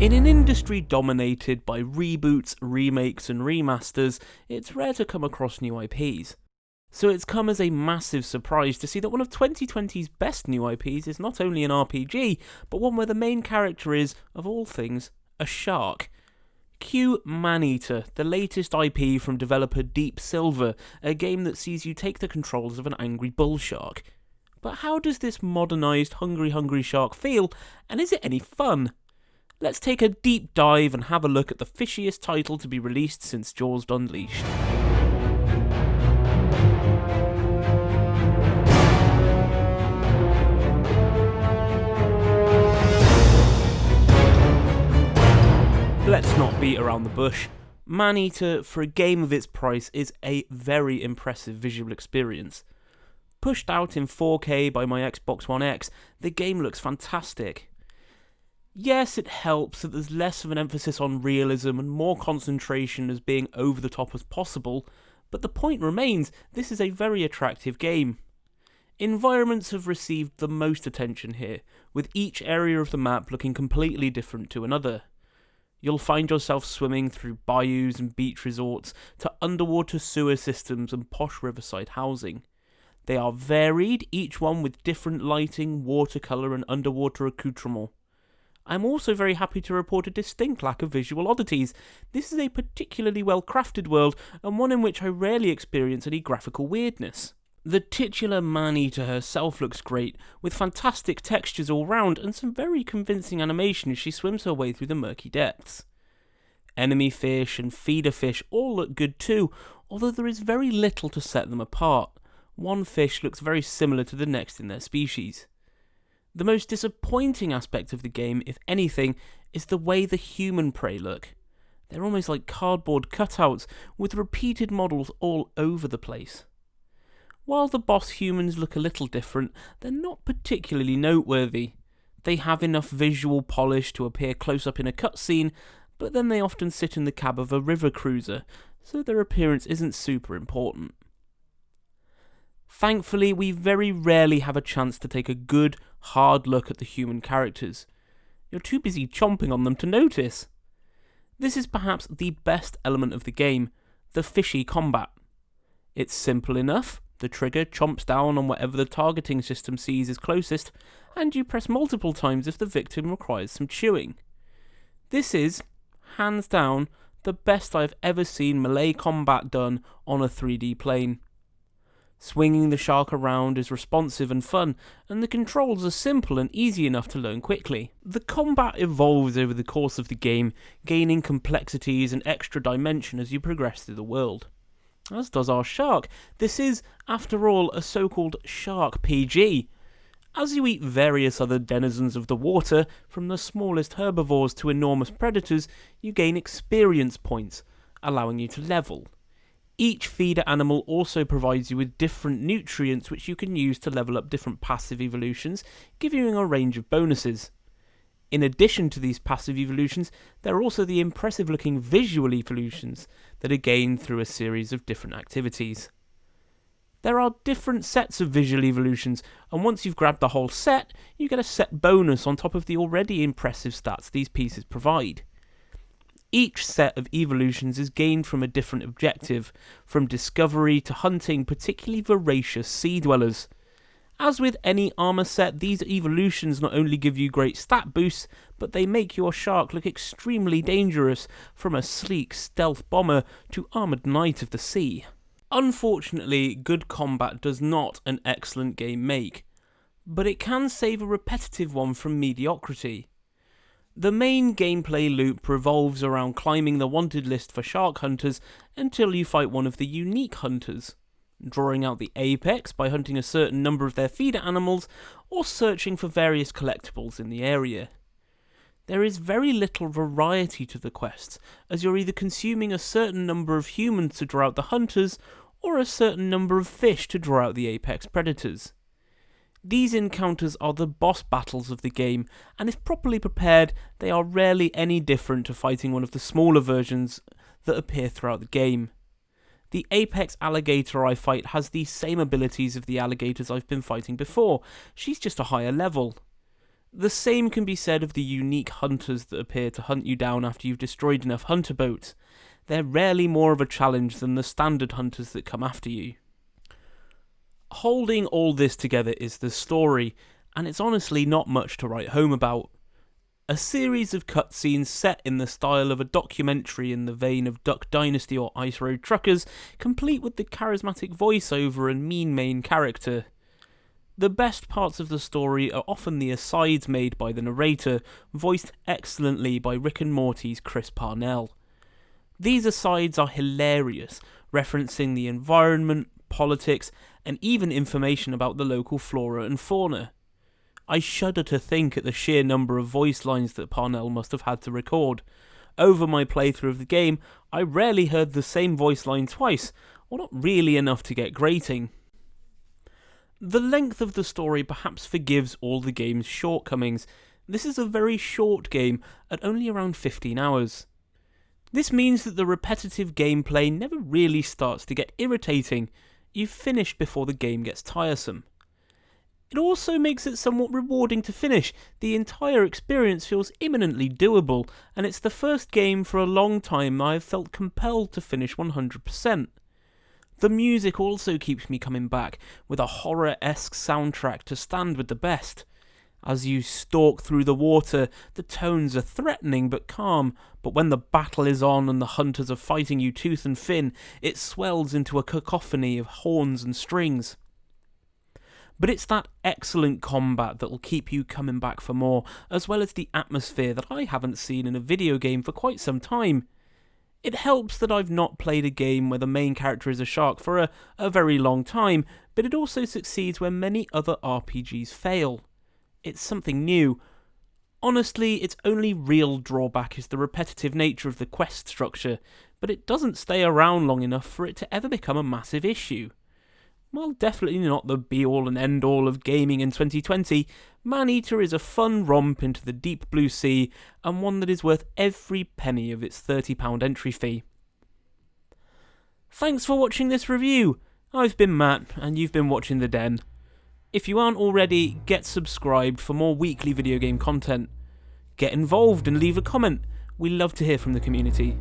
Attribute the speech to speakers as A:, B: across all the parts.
A: In an industry dominated by reboots, remakes and remasters, it's rare to come across new IPs. So it's come as a massive surprise to see that one of 2020's best new IPs is not only an RPG, but one where the main character is, of all things, a shark. Cue ManEater, the latest IP from developer Deep Silver, a game that sees you take the controls of an angry bull shark. But how does this modernised hungry shark feel, and is it any fun? Let's take a deep dive and have a look at the fishiest title to be released since Jaws Unleashed. Let's not beat around the bush. ManEater, for a game of its price, is a very impressive visual experience. Pushed out in 4K by my Xbox One X, the game looks fantastic. Yes, it helps that there's less of an emphasis on realism and more concentration as being over the top as possible, but the point remains, this is a very attractive game. Environments have received the most attention here, with each area of the map looking completely different to another. You'll find yourself swimming through bayous and beach resorts to underwater sewer systems and posh riverside housing. They are varied, each one with different lighting, watercolour and underwater accoutrement. I'm also very happy to report a distinct lack of visual oddities. This is a particularly well crafted world, and one in which I rarely experience any graphical weirdness. The titular ManEater herself looks great, with fantastic textures all round and some very convincing animation as she swims her way through the murky depths. Enemy fish and feeder fish all look good too, although there is very little to set them apart. One fish looks very similar to the next in their species. The most disappointing aspect of the game, if anything, is the way the human prey look. They're almost like cardboard cutouts, with repeated models all over the place. While the boss humans look a little different, they're not particularly noteworthy. They have enough visual polish to appear close up in a cutscene, but then they often sit in the cab of a river cruiser, so their appearance isn't super important. Thankfully, we very rarely have a chance to take a good, hard look at the human characters. You're too busy chomping on them to notice. This is perhaps the best element of the game, the fishy combat. It's simple enough, the trigger chomps down on whatever the targeting system sees is closest, and you press multiple times if the victim requires some chewing. This is, hands down, the best I've ever seen melee combat done on a 3D plane. Swinging the shark around is responsive and fun, and the controls are simple and easy enough to learn quickly. The combat evolves over the course of the game, gaining complexities and extra dimension as you progress through the world. As does our shark. This is, after all, a so-called shark PG. As you eat various other denizens of the water, from the smallest herbivores to enormous predators, you gain experience points, allowing you to level. Each feeder animal also provides you with different nutrients which you can use to level up different passive evolutions, giving you a range of bonuses. In addition to these passive evolutions, there are also the impressive looking visual evolutions that are gained through a series of different activities. There are different sets of visual evolutions, and once you've grabbed the whole set, you get a set bonus on top of the already impressive stats these pieces provide. Each set of evolutions is gained from a different objective, from discovery to hunting particularly voracious sea dwellers. As with any armour set, these evolutions not only give you great stat boosts, but they make your shark look extremely dangerous, from a sleek stealth bomber to armoured knight of the sea. Unfortunately, good combat does not an excellent game make, but it can save a repetitive one from mediocrity. The main gameplay loop revolves around climbing the wanted list for shark hunters until you fight one of the unique hunters, drawing out the apex by hunting a certain number of their feeder animals, or searching for various collectibles in the area. There is very little variety to the quests, as you're either consuming a certain number of humans to draw out the hunters, or a certain number of fish to draw out the apex predators. These encounters are the boss battles of the game, and if properly prepared, they are rarely any different to fighting one of the smaller versions that appear throughout the game. The apex alligator I fight has the same abilities of the alligators I've been fighting before, she's just a higher level. The same can be said of the unique hunters that appear to hunt you down after you've destroyed enough hunter boats. They're rarely more of a challenge than the standard hunters that come after you. Holding all this together is the story, and it's honestly not much to write home about. A series of cutscenes set in the style of a documentary in the vein of Duck Dynasty or Ice Road Truckers, complete with the charismatic voiceover and mean main character. The best parts of the story are often the asides made by the narrator, voiced excellently by Rick and Morty's Chris Parnell. These asides are hilarious, referencing the environment, politics, and even information about the local flora and fauna. I shudder to think at the sheer number of voice lines that Parnell must have had to record. Over my playthrough of the game, I rarely heard the same voice line twice, or not really enough to get grating. The length of the story perhaps forgives all the game's shortcomings. This is a very short game, at only around 15 hours. This means that the repetitive gameplay never really starts to get irritating. You've finished before the game gets tiresome. It also makes it somewhat rewarding to finish. The entire experience feels imminently doable, and it's the first game for a long time I have felt compelled to finish 100%. The music also keeps me coming back, with a horror-esque soundtrack to stand with the best. As you stalk through the water, the tones are threatening but calm, but when the battle is on and the hunters are fighting you tooth and fin, it swells into a cacophony of horns and strings. But it's that excellent combat that will keep you coming back for more, as well as the atmosphere that I haven't seen in a video game for quite some time. It helps that I've not played a game where the main character is a shark for a very long time, but it also succeeds where many other RPGs fail. It's something new. Honestly, its only real drawback is the repetitive nature of the quest structure, but it doesn't stay around long enough for it to ever become a massive issue. While definitely not the be-all and end-all of gaming in 2020, ManEater is a fun romp into the deep blue sea, and one that is worth every penny of its £30 entry fee. Thanks for watching this review. I've been Matt, and you've been watching The Den. If you aren't already, get subscribed for more weekly video game content. Get involved and leave a comment. We love to hear from the community.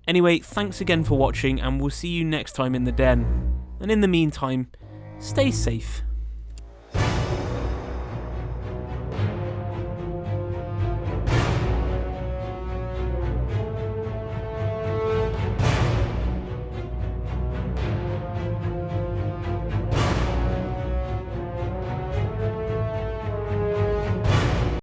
A: Anyway, thanks again for watching, and we'll see you next time in The Den. And in the meantime, stay safe.